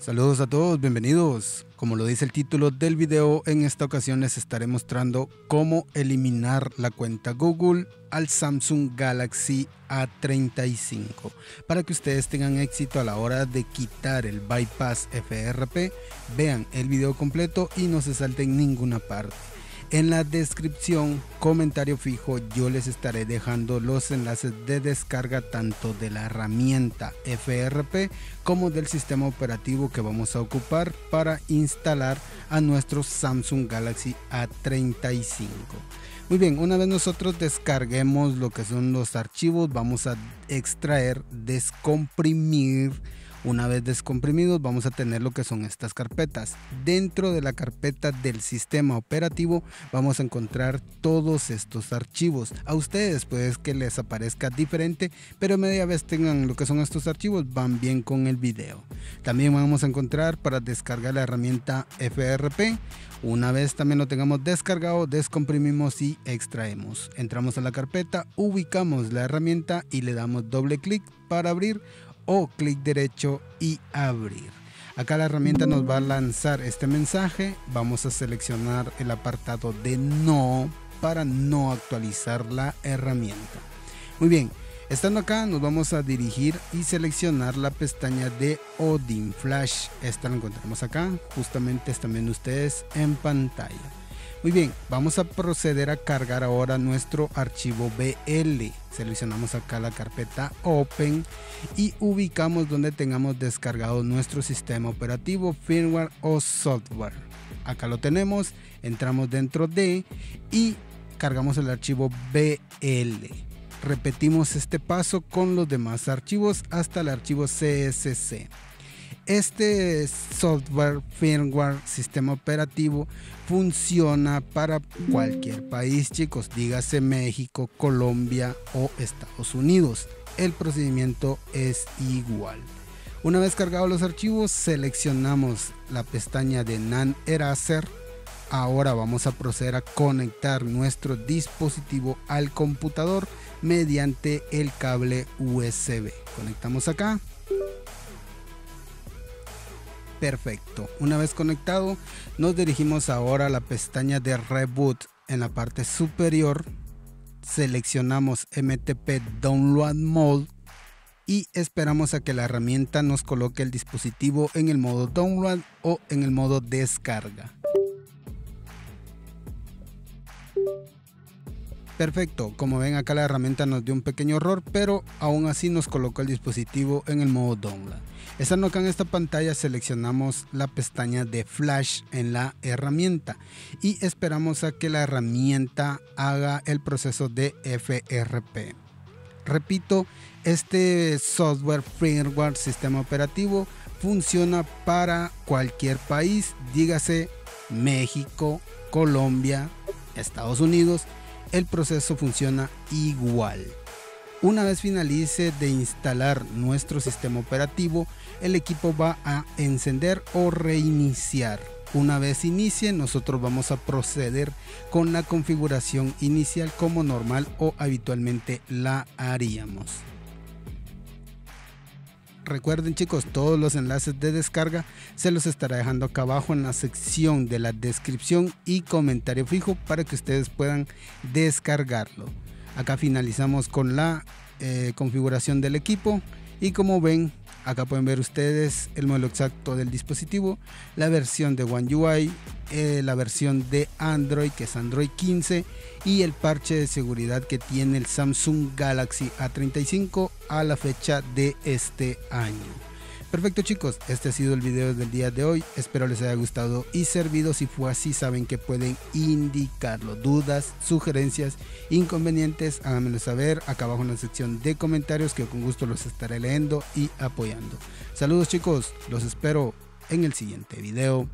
Saludos a todos, bienvenidos. Como lo dice el título del video, en esta ocasión les estaré mostrando cómo eliminar la cuenta Google al Samsung Galaxy A35 para que ustedes tengan éxito a la hora de quitar el bypass FRP. Vean el video completo y no se salten ninguna parte. En la descripción, comentario fijo, yo les estaré dejando los enlaces de descarga tanto de la herramienta FRP como del sistema operativo que vamos a ocupar para instalar a nuestro Samsung Galaxy A35. Muy bien, una vez nosotros descarguemos lo que son los archivos, vamos a extraer, descomprimir. Una vez descomprimidos vamos a tener lo que son estas carpetas. Dentro de la carpeta del sistema operativo vamos a encontrar todos estos archivos. A ustedes puede que les aparezca diferente, pero media vez tengan lo que son estos archivos van bien con el video. También vamos a encontrar para descargar la herramienta FRP. Una vez también lo tengamos descargado, descomprimimos y extraemos. Entramos a la carpeta, ubicamos la herramienta y le damos doble clic para abrir o clic derecho y abrir. Acá la herramienta nos va a lanzar este mensaje. Vamos a seleccionar el apartado de no para no actualizar la herramienta. Muy bien, estando acá nos vamos a dirigir y seleccionar la pestaña de Odin Flash. Esta la encontramos acá, justamente están viendo ustedes en pantalla. Muy bien, vamos a proceder a cargar ahora nuestro archivo BL. Seleccionamos acá la carpeta Open y ubicamos donde tengamos descargado nuestro sistema operativo, firmware o software. Acá lo tenemos, entramos dentro de y cargamos el archivo BL. Repetimos este paso con los demás archivos hasta el archivo CSC. Este software, firmware, sistema operativo funciona para cualquier país, chicos, dígase México, Colombia o Estados Unidos. El procedimiento es igual. Una vez cargados los archivos, seleccionamos la pestaña de NAND Eraser. Ahora vamos a proceder a conectar nuestro dispositivo al computador mediante el cable USB. Conectamos acá. Perfecto, una vez conectado nos dirigimos ahora a la pestaña de Reboot. En la parte superior seleccionamos MTP Download Mode y esperamos a que la herramienta nos coloque el dispositivo en el modo Download o en el modo Descarga. Perfecto, como ven acá la herramienta nos dio un pequeño error, pero aún así nos colocó el dispositivo en el modo Download. Estando acá en esta pantalla seleccionamos la pestaña de Flash en la herramienta y esperamos a que la herramienta haga el proceso de FRP. Repito, este software, firmware, sistema operativo funciona para cualquier país, dígase México, Colombia, Estados Unidos. El proceso funciona igual. Una vez finalice de instalar nuestro sistema operativo, el equipo va a encender o reiniciar. Una vez inicie, nosotros vamos a proceder con la configuración inicial como normal o habitualmente la haríamos. Recuerden, chicos, todos los enlaces de descarga se los estaré dejando acá abajo en la sección de la descripción y comentario fijo para que ustedes puedan descargarlo. Acá finalizamos con la configuración del equipo y como ven, acá pueden ver ustedes el modelo exacto del dispositivo, la versión de One UI, la versión de Android que es Android 15 y el parche de seguridad que tiene el Samsung Galaxy A35 a la fecha de este año. Perfecto, chicos, este ha sido el video del día de hoy, espero les haya gustado y servido. Si fue así, saben que pueden indicarlo, dudas, sugerencias, inconvenientes, háganmelo saber acá abajo en la sección de comentarios que con gusto los estaré leyendo y apoyando. Saludos, chicos, los espero en el siguiente video.